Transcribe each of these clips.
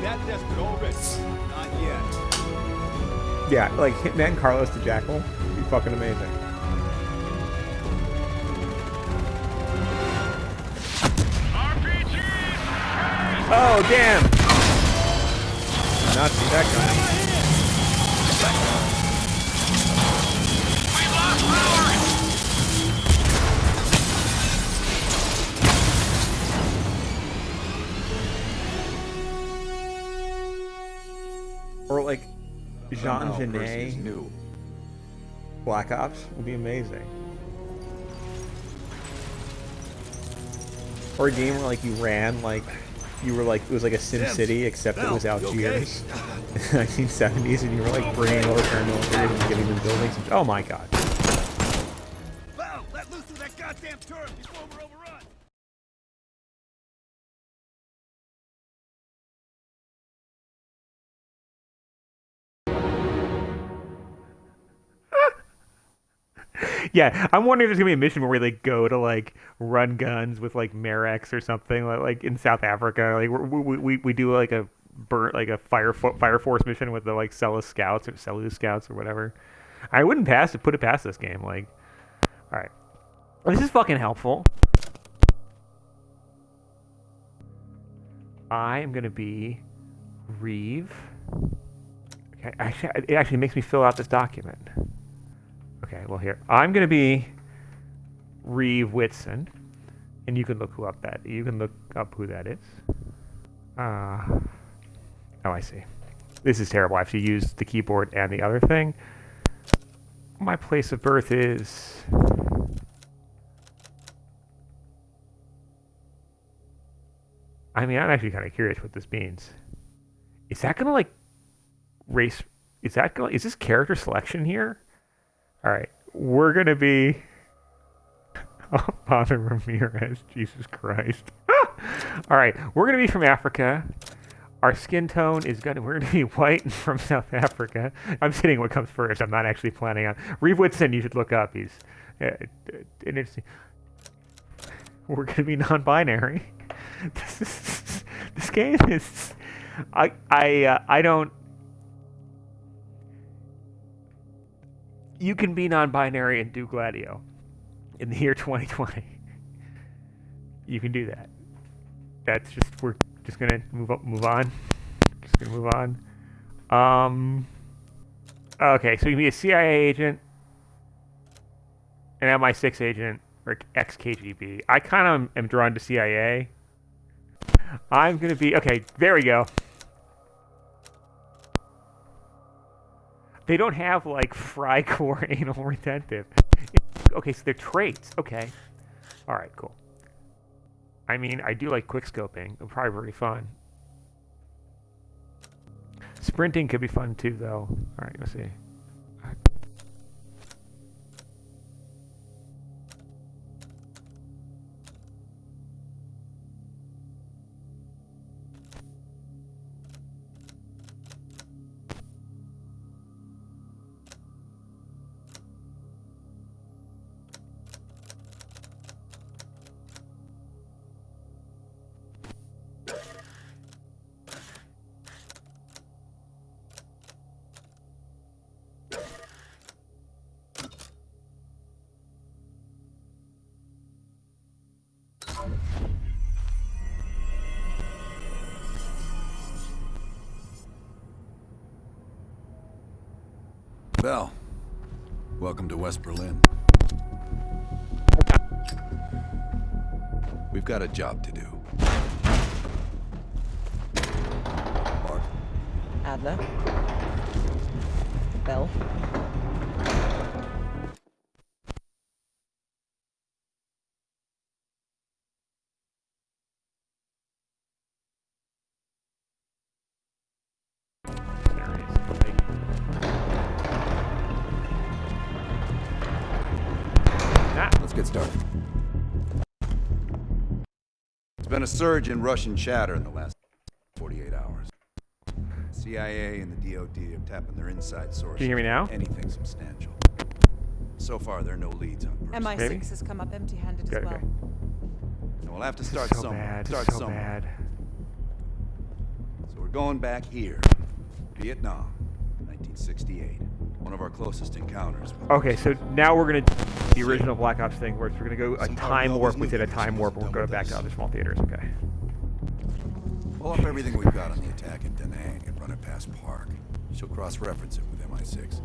that desperate already? Not yet. Yeah, like Hitman Carlos the Jackal would be fucking amazing. Oh, damn! Did not see that coming. We lost power! Or like Jean Somehow Percy Genet is new. Black Ops would be amazing. Or a game where like you ran like you were like it was like a Sim City except it was Algiers in the 1970s and you were like bringing over paramilitaries and getting them buildings. Oh my god. Val, let loose with that goddamn turret before we're overrun. Yeah, I'm wondering if there's gonna be a mission where we like go to like run guns with like Merrex or something like in South Africa. Like we do like a fire force mission with the like Selous scouts or whatever. I wouldn't put it past this game. Like, all right, this is fucking helpful. I am gonna be Reeve. Okay, it actually makes me fill out this document. Okay, well here I'm gonna be REEVE WHITSON, and you can look who that is. Oh, I see. This is terrible. I have to use the keyboard and the other thing. My place of birth is. I mean, I'm actually kind of curious what this means. Is that gonna like race? Is this character selection here? All right, we're gonna be Father Ramirez. Jesus Christ! All right, we're gonna be from Africa. Our skin tone is we're gonna be white and from South Africa. I'm saying what comes first. I'm not actually planning on. REEVE WHITSON, you should look up. He's and it's. We're gonna be non-binary. This game is. I don't. You can be non-binary and do Gladio in the year 2020. You can do that. We're just gonna move on. Just gonna move on. Okay, so you can be a CIA agent, an MI6 agent, or ex-KGB. I kind of am drawn to CIA. I'm gonna be okay. There we go. They don't have, like, Frycore anal retentive. Okay, so they're traits. Okay. Alright, cool. I mean, I do like quickscoping. It'll probably be really fun. Sprinting could be fun, too, though. Alright, let's see. Val, welcome to West Berlin. We've got a job to do. Bart. Adler. Bell. Let's get started. There's been a surge in Russian chatter in the last 48 hours. CIA and the DoD are tapping their inside sources. Can you hear me now? Anything substantial. So far, there are no leads on Percy. MI6 Maybe? has come up empty-handed Good, as well. okay. And we'll have to This start is so somewhere. bad. This Start is so somewhere. bad. So we're We're going back here. Vietnam, 1968. One of our closest encounters. Okay, so now we're gonna do the original Black Ops thing, where we're gonna go a time warp within a time warp, and we'll go back to other small theaters. Okay. Pull up everything we've got on the attack in Da Nang and run it past Park. She'll cross-reference it with MI6.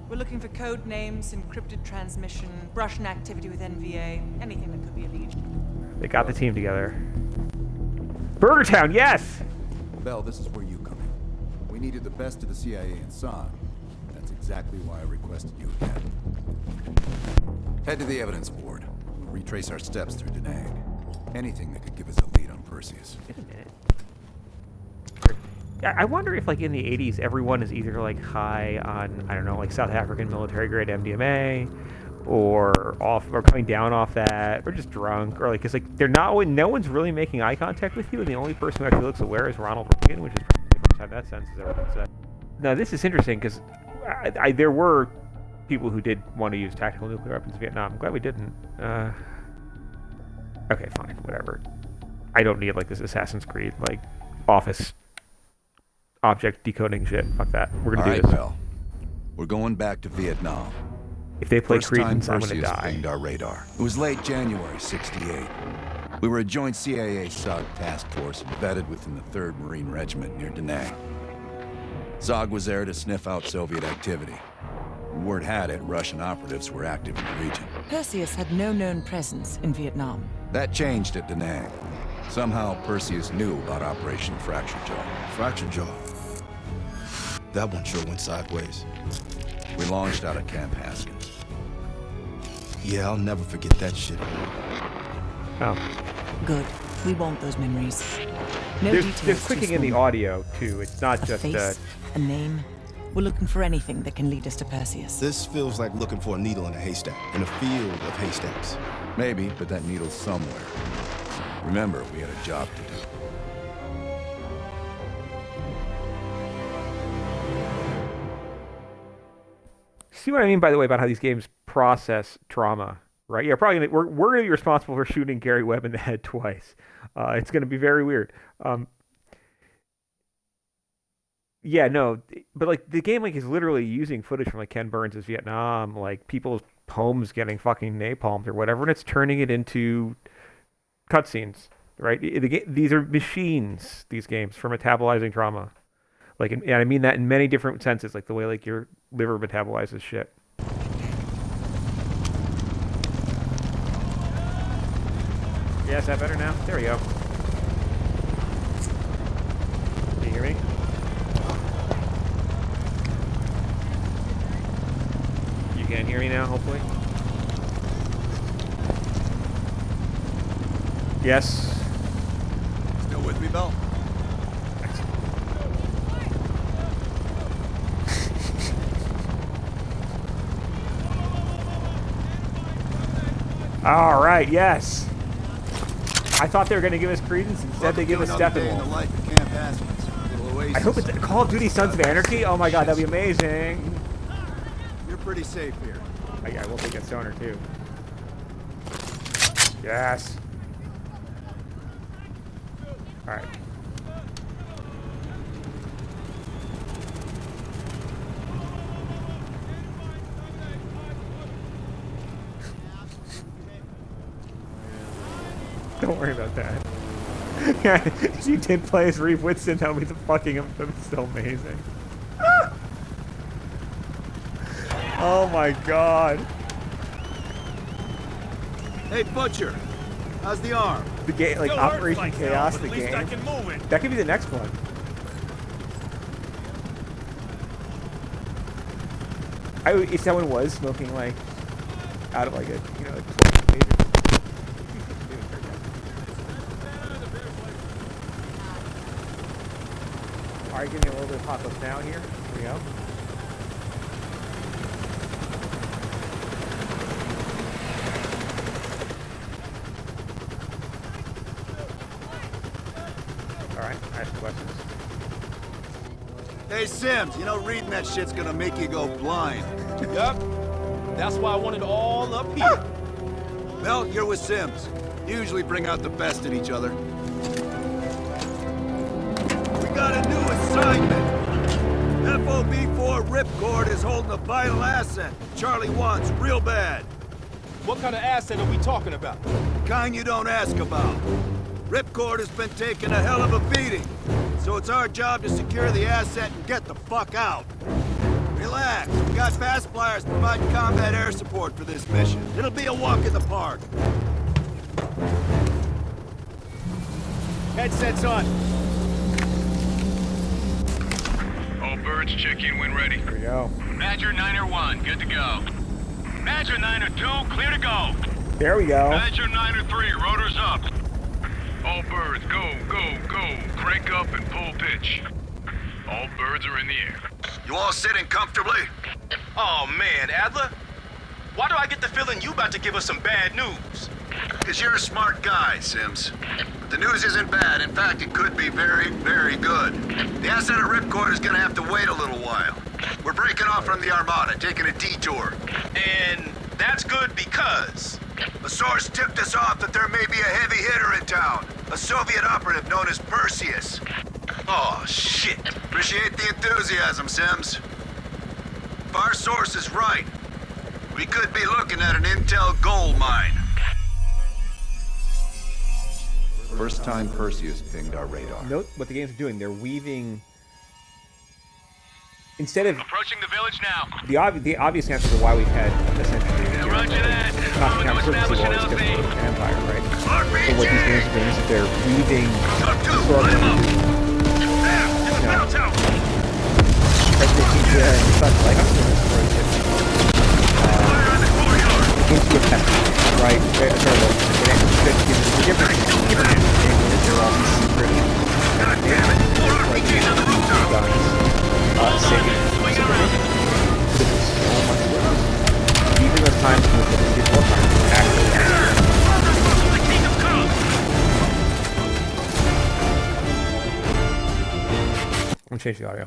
We're looking for code names, encrypted transmission, Russian activity with NVA, anything that could be a lead. They got the team together. Burger Town, yes! Bell, this is where you come in. We needed the best of the CIA and SOG. That's exactly why I requested you again. Head to the evidence board. We'll retrace our steps through Da Nang. Anything that could give us a lead on Perseus. Wait a minute. I wonder if, like, in the 80s, everyone is either, like, high on, I don't know, like, South African military-grade MDMA, or coming down off that, or just drunk, or, like, because, like, no one's really making eye contact with you, and the only person who actually looks aware is Ronald Reagan, which is probably the first time that sense has ever been said. Now, this is interesting, because there were people who did want to use tactical nuclear weapons in Vietnam. I'm glad we didn't. Okay, fine, whatever. I don't need, like, this Assassin's Creed, like, office object decoding shit. Fuck that. We're gonna do this. Bell. We're going back to Vietnam. If they play First Credence, time I'm gonna Perseus die. pinged our radar. It was late January '68. We were a joint CIA-SOG task force embedded within the 3rd Marine Regiment near Da Nang. SOG was there to sniff out Soviet activity. And word had it, Russian operatives were active in the region. Perseus had no known presence in Vietnam. That changed at Da Nang. Somehow Perseus knew about Operation Fracture Jaw. Fracture Jaw. That one sure went sideways. We launched out of Camp Haskins. Yeah, I'll never forget that shit. Oh. Good. We want those memories. No There's details. clicking too in the small. audio, too. It's not A just face, a name. We're looking for anything that can lead us to Perseus. This feels like looking for a needle in a haystack, in a field of haystacks. Maybe, but that needle's somewhere. Remember, we had a job to do. See what I mean, by the way, about how these games process trauma, right? Yeah, probably we're gonna be responsible for shooting Gary Webb in the head twice. It's gonna be very weird. Yeah, no, but like the game like is literally using footage from like Ken Burns' Vietnam, like people's homes getting fucking napalmed or whatever, and it's turning it into cutscenes, right? These are machines, these games, for metabolizing trauma. Like, and I mean that in many different senses, like the way like your liver metabolizes shit. Yeah, is that better now? There we go. Can you hear me? You can hear me now, hopefully. Yes. Still with me, Bell? All right, yes. I thought they were going to give us Credence. Instead, they give us Steppenwolf. I hope it's Call of Duty Sons of Anarchy. Oh my god, that'd be amazing. You're pretty safe here. I will take a stoner, too. Yes. All right. Don't worry about that. Yeah, if you did play as REEVE WHITSON, that would be still amazing. Oh my god. Hey, Butcher. How's the arm? The game, like Still hurts Operation like Chaos, hell, but the at least I game. can move it. That could be the next one. If someone was smoking like out of like a, you know, like 12 pages. Alright, give me a little bit of apocalypse now here. Here we go. Alright, ask questions. Hey, Sims, you know reading that shit's gonna make you go blind. Yup. That's why I want it all up here. Mel, you're with Sims. You usually bring out the best in each other. We got it assignment. FOB4 Ripcord is holding a vital asset Charlie wants real bad. What kind of asset are we talking about? The kind you don't ask about. Ripcord has been taking a hell of a beating, so it's our job to secure the asset and get the fuck out. Relax, we got fast flyers providing combat air support for this mission. It'll be a walk in the park. Headsets on. All birds check in when ready. Here we go. Badger 9-1, good to go. Badger 9-2, clear to go. There we go. Badger 9-3, rotors up. All birds, go, go, go. Crank up and pull pitch. All birds are in the air. You all sitting comfortably? Oh man, Adler. Why do I get the feeling you about to give us some bad news? Because you're a smart guy, Sims. But the news isn't bad. In fact, it could be very, very good. The asset at Ripcord is gonna have to wait a little while. We're breaking off from the Armada, taking a detour. And that's good because... A source tipped us off that there may be a heavy hitter in town. A Soviet operative known as Perseus. Oh, shit. Appreciate the enthusiasm, Sims. If our source is right, we could be looking at an intel gold mine. First time Perseus pinged our radar. Note what the games are doing. They're weaving... Instead of... Approaching the village now. The obvious answer to why we've had a century Roger that. not the Moving to kind of establish an war is LZ. different from Empire, right? But what these games are doing is that they're weaving historical, President and such like I'm doing this for into a test, right? The difference is they're all these secret even those times when we did war crimes, actually. I'm gonna change the audio.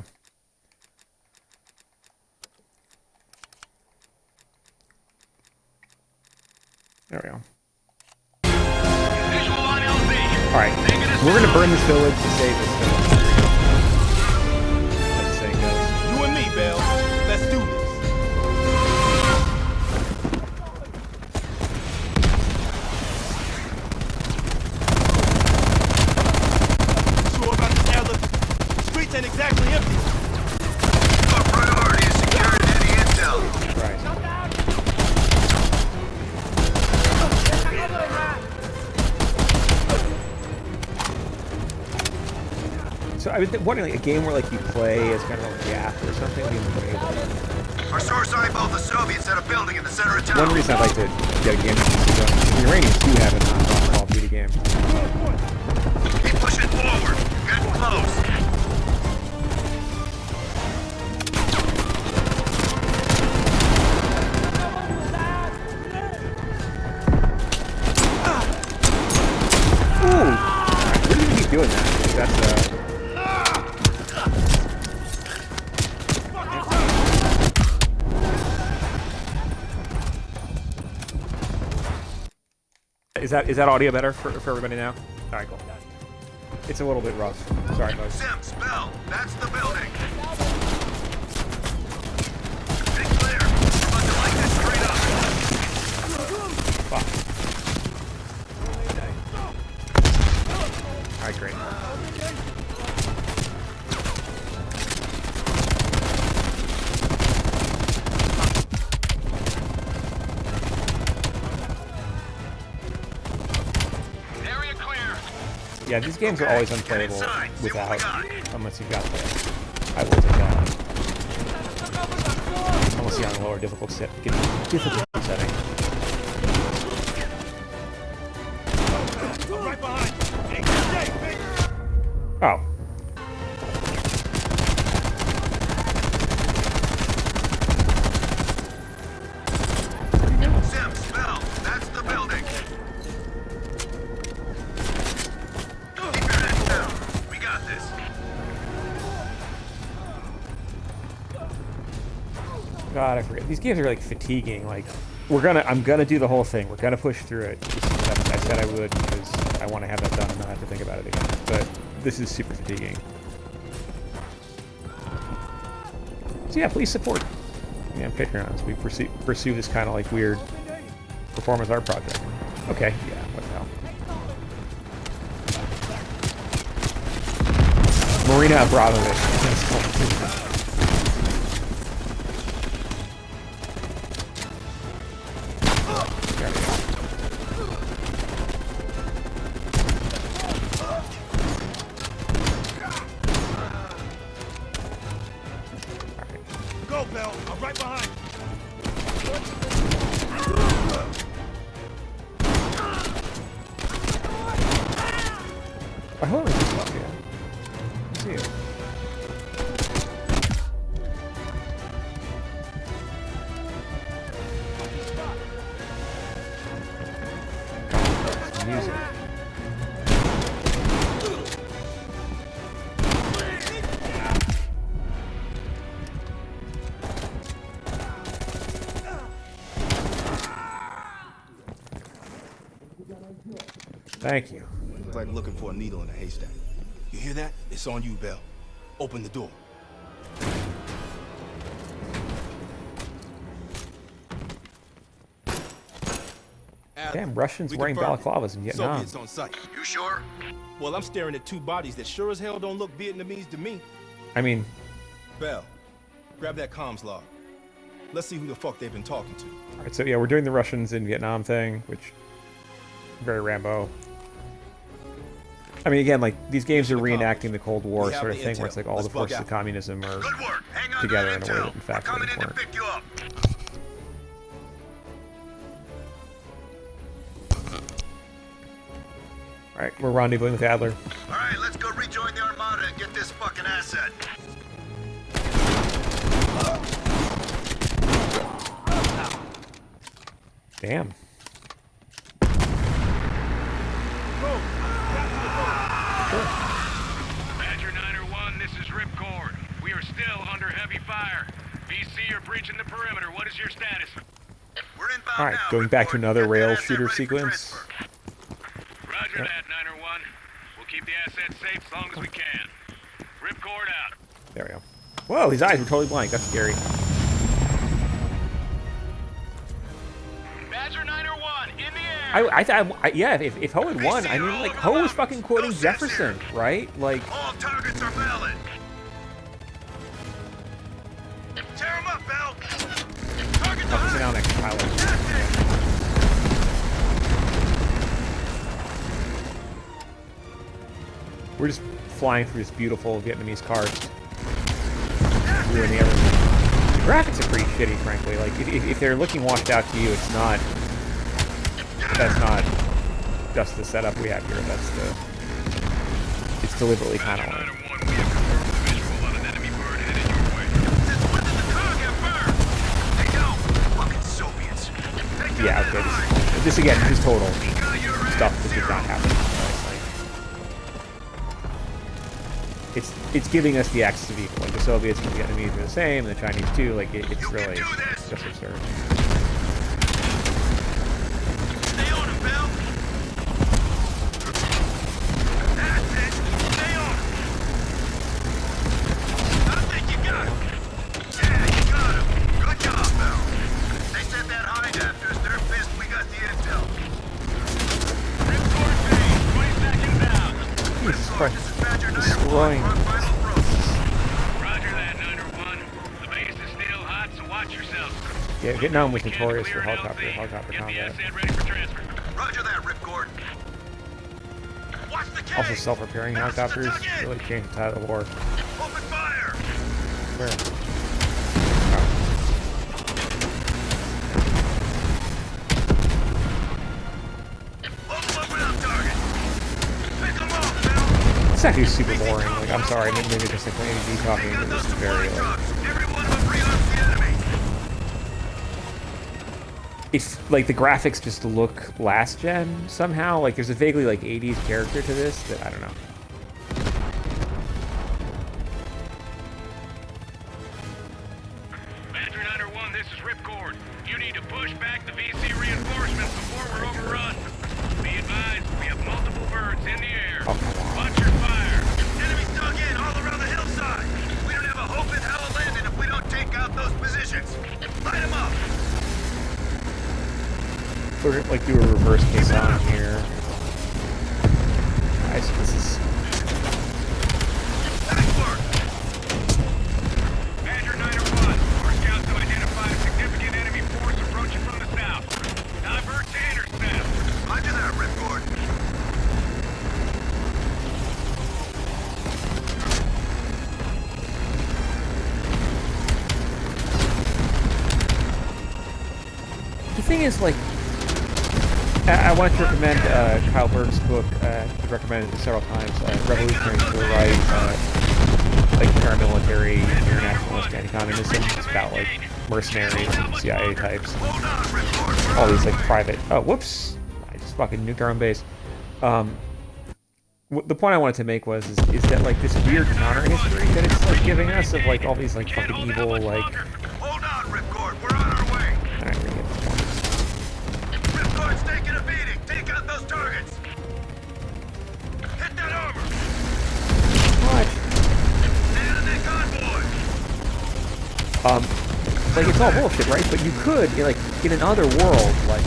There we go. Visual on LZ. Alright, we're gonna burn this village to save this village. As the saying goes. You and me, Bell. Let's do this. Sure about this, Adler? The streets ain't exactly empty. Our priority is securing any intel. Right. So I was wondering, like, a game where like you play as kind of like Yap or something. Our source eyeballed the Soviets at a building in the center of town. One reason I'd like to get a game the Iranians do have a non-Call of Duty game. Keep pushing forward. Getting close. Ooh! Where do you keep doing that? That's Is that audio better for everybody now? All right, cool. It's a little bit rough. Sorry, folks. Sims, Bell, that's the building. Big clear. We're about to light this straight up. Fuck. All right, great. Yeah, these games are always unplayable without, unless you've got the, I will take that. Unless you're on a lower difficult setting. Right behind. Hey, stay, big. Oh. Sims, Bell, that's the building. We got this. God, I forget. These games are like fatiguing. Like, I'm gonna do the whole thing. We're gonna push through it. I said I would because I want to have that done and not have to think about it again. But this is super fatiguing. So yeah, please support. Yeah, Patreon as we pursue this kind of like weird performance art project. Okay, yeah, what the hell? Marina Abramovich. There we go. Go, Bell. I'm right behind. I hope it's just up here. See it. Music. Thank you. It's like looking for a needle in a haystack. You hear that? It's on you, Bell. Open the door. Damn, Russians wearing balaclavas in Vietnam. Soviets on site. You sure? Well, I'm staring at two bodies that sure as hell don't look Vietnamese to me. I mean, Bell, grab that comms log. Let's see who the fuck they've been talking to. alright, so yeah, we're doing the Russians in Vietnam thing, which very Rambo. I mean, again, like these games are reenacting the Cold War We have sort of the thing, where intel. it's like all Let's the bug forces out. of communism are Good work. Hang on together to in that a way intel. that in fact We're coming they in to weren't. pick you up. Alright, we're rendezvousing with Adler. All right, let's go rejoin the Armada and get this fucking asset. Damn. Badger 901, this is Ripcord. We are still under heavy fire. VC are breaching the perimeter. What is your status? We're inbound Alright, now. going back to Report. another Get that rail asset shooter ready for sequence. transfer. Roger that, 901. We'll keep the asset safe as long as we can. Ripcord out. There we go. Whoa, his eyes were totally blank. That's scary. Badger 901, in the air. I thought, yeah, if Ho had won, I mean, like, Ho was fucking quoting No sense Jefferson, here. right? Like, All targets are valid. Tear him up, Bell. Target oh, sit down next to Tyler. We're just flying through this beautiful Vietnamese karst. Ruining everything. The graphics are pretty shitty, frankly. Like, if they're looking washed out to you, it's not... That's not just the setup we have here. That's the... It's deliberately kind of like... 901, we have confirmed the visual on an enemy bird headed your way. Since when did the car get burned? Hey, yo, fucking Soviets. Take down Yeah, that okay. line. This again, this is total Got your stuff ass that did zero. not happen. Right? Like, it's giving us the axis of evil. Like, the Soviets and the Vietnamese are the same, and the Chinese too. Like, it's You really can do this. just absurd. Stay on him, Bell. That's it. Stay on him. I think you got him. Yeah, you got him. Good job, Bell. They sent that hind after us. They're pissed we got the intel. Ripcord phase, 20 seconds out. Jesus Christ. This is Badger 901. Destroying. We're on final approach. Roger that, 901. The base is still hot, so watch yourself. Yeah, Vietnam was We can notorious for clear an helicopter LZ. combat. Get the asset ready for transfer. Roger that, Ripcord. Watch the cage. Also, self-repairing Bounce the helicopters tug in. really changed the tide of the war. Open fire. Where? Open up, target. Pick 'em off, Bell. It's actually super boring. Like, I'm sorry, maybe just like AD talking, but this is very like. Every one of them rearms the enemy. It's like the graphics just look last gen somehow. Like there's a vaguely like 80s character to this that I don't know. Badger 901, this is Ripcord. You need to push back the VC reinforcements before we're overrun. Be advised, we have multiple birds in the air. Oh, come on. Watch your fire. Enemies dug in all around the hillside. We don't have a hope in hell of landing if we don't take we're gonna like do a reverse caisson here. Alright, so this is Badger 901. Our scouts have identified a significant enemy force approaching from the south. Divert to intercept. Roger that, Ripcord. the thing is, like, I wanted to recommend Kyle Berg's book. He's recommended it several times. Revolutionary to the Right, like paramilitary, internationalist anti-communism. It's about like mercenaries and CIA types. All these like private. Oh, whoops! I just fucking nuked our own base. The point I wanted to make was is that like this weird counter history that it's like giving us of like all these like fucking evil like. Hold on, Ripcord. We're on our way. All right, we're gonna get this one. Ripcord's taking a beating. Take out those targets. Hit that armor. What? Stand in that convoy. Like it's all bullshit, right? But you could, like, in another world, like,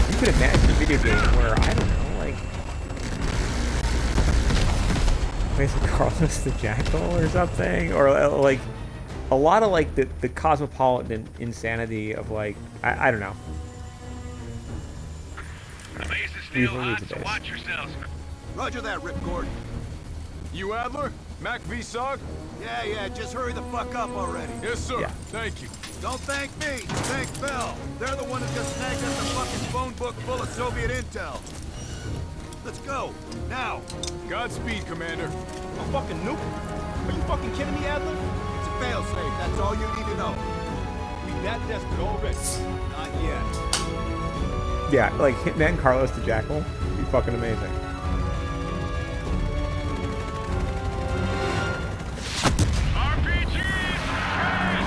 you could imagine a video game where, I don't know, like, basically Carlos the Jackal or something, or like, a lot of like the cosmopolitan insanity of like, I don't know. The base is We've still removed hot, the so base. watch yourselves. Roger that, Ripcord. You Adler? Mac V Sog? Yeah, just hurry the fuck up already. Yes, sir. Yeah. Thank you. Don't thank me, thank Bell. They're the one who just snagged us a fucking phone book full of Soviet intel. Let's go, now. Godspeed, Commander. A fucking nuke? Are you fucking kidding me, Adler? It's a failsafe, that's all you need to know. We that desperate already. Not yet. Yeah, like Hitman Carlos the Jackal, would be fucking amazing.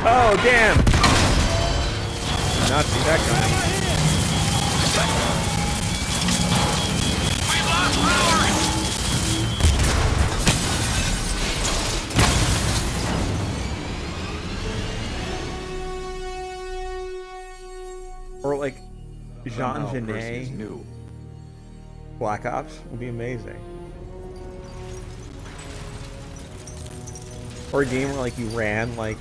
Oh, damn! Not see that guy. We lost power! Or like Jean Somehow Percy is Genet new. Black Ops would be amazing. Or a game where like you ran like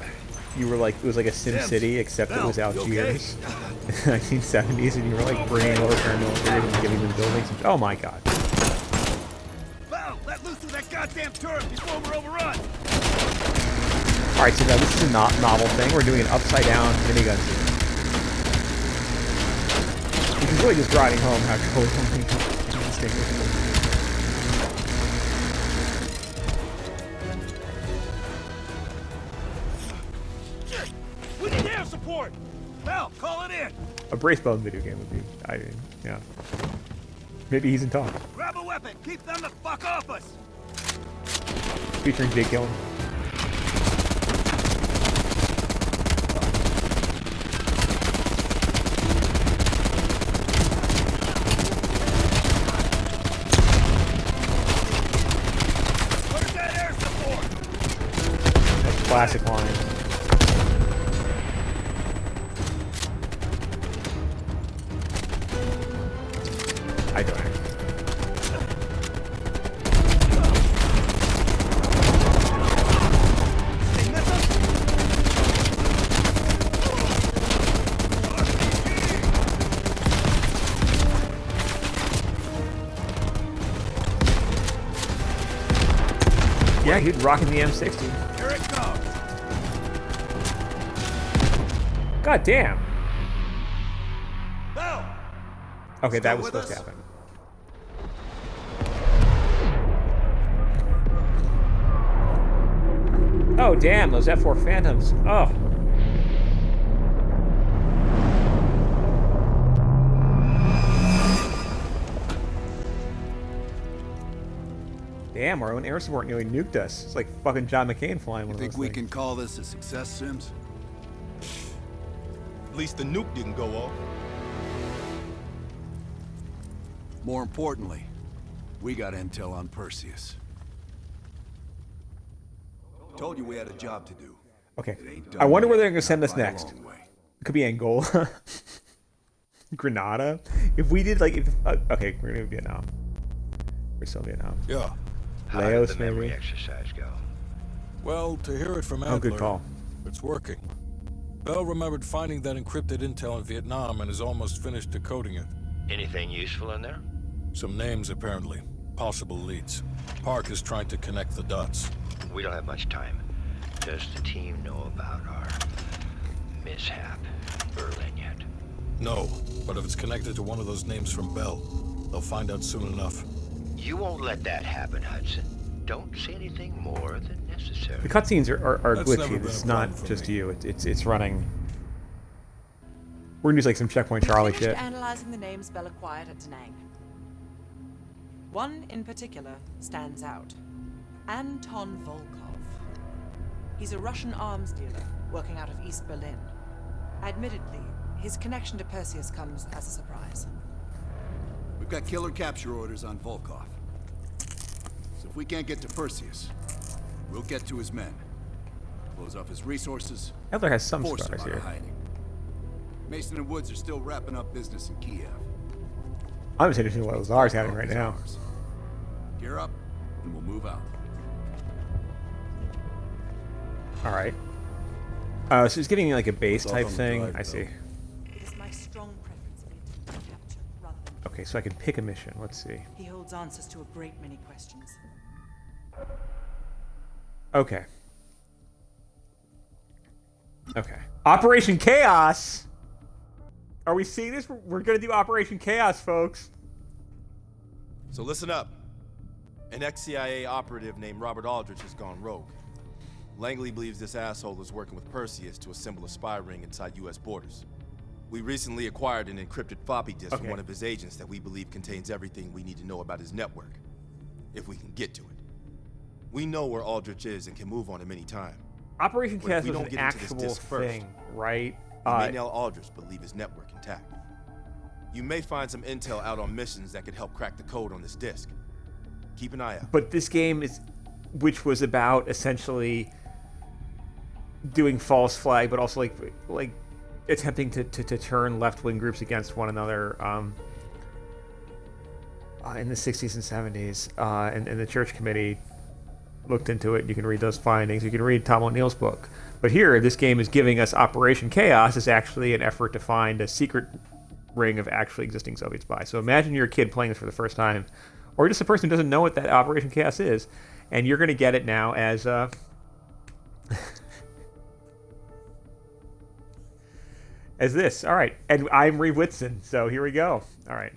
you were like it was like a Sim City except it was Algiers in the 1970s and you were like bringing over paramilitary and giving them buildings. And, oh my god. Bell, let loose of that goddamn turret before we're overrun. Alright, so now this is a novel thing. We're doing an upside down minigun scene. Which is really just driving home how totally indistinguishable. We need air support. Bell, call it in. A brace bone video game would be, I mean, yeah. Maybe he's in talk. Grab a weapon. Keep them the fuck off us. Featuring Jake Gyllenhaal. Where's that air support? That's classic line. I don't know. They miss us? Yeah, dude, rocking the M60. Here it comes. God damn. Bell. Okay, that Still was with supposed to us? happen. Oh, damn, those F4 Phantoms. Oh. Damn, our own air support nearly nuked us. It's like fucking John McCain flying one You of think those we things. can call this a success, Sims? At least the nuke didn't go off. More importantly, we got intel on Perseus. Told you we had a job to do. Okay. It ain't done I wonder where yet, they're going to send not us by a next. long way. It could be Angola. Grenada. If we did like, okay, we're gonna Vietnam. We're still Vietnam. Yeah. How did Laos, the memory maybe. exercise go? Well, to hear it from Oh, good Adler, call. it's working. Bell remembered finding that encrypted intel in Vietnam and is almost finished decoding it. Anything useful in there? Some names, apparently. Possible leads. Park is trying to connect the dots. We don't have much time. Does the team know about our mishap in Berlin yet? No, but if it's connected to one of those names from Bell, they'll find out soon enough. You won't let that happen, Hudson. Don't say anything more than necessary. The cutscenes are That's never glitchy. been It's a not problem for just me. you. It's running. We're gonna do like some Checkpoint Charlie We finished shit. analyzing the names Bell acquired at Da Nang. One in particular stands out. Anton Volkov. He's a Russian arms dealer working out of East Berlin. Admittedly, his connection to Perseus comes as a surprise. We've got killer capture orders on Volkov. So if we can't get to Perseus, we'll get to his men. Close off his resources. Adler has some force stars him out of here. hiding. Mason and Woods are still wrapping up business in Kiev. I'm just interested in what Lazar's having Volkov right is now. ours. Gear up, and we'll move out. All right. So he's giving me like a base It's off type on the thing. drive, I see. It is my strong preference for it to capture rather than... Okay, so I can pick a mission. Let's see. He holds answers to a great many questions. Okay. Okay. Operation Chaos. Are we seeing this? We're gonna do Operation Chaos, folks. So listen up. An ex-CIA operative named Robert Aldrich has gone rogue. Langley believes this asshole is working with Perseus to assemble a spy ring inside U.S. borders. We recently acquired an encrypted floppy disk from Okay. one of his agents that we believe contains everything we need to know about his network, if we can get to it. We know where Aldrich is and can move on him any time. Operation But if Chaos we was don't an get into this actual disc first, thing, right? We may nail Aldrich, but leave his network intact. You may find some intel out on missions that could help crack the code on this disk. Keep an eye out. But this game is, which was about essentially doing false flag, but also like attempting to turn left-wing groups against one another in the 60s and 70s. And the church committee looked into it. You can read those findings. You can read Tom O'Neill's book. But here, this game is giving us Operation Chaos is actually an effort to find a secret ring of actually existing Soviet spies. So imagine you're a kid playing this for the first time, or just a person who doesn't know what that Operation Chaos is, and you're going to get it now as as this. All right, and I'm REEVE WHITSON, so here we go. All right.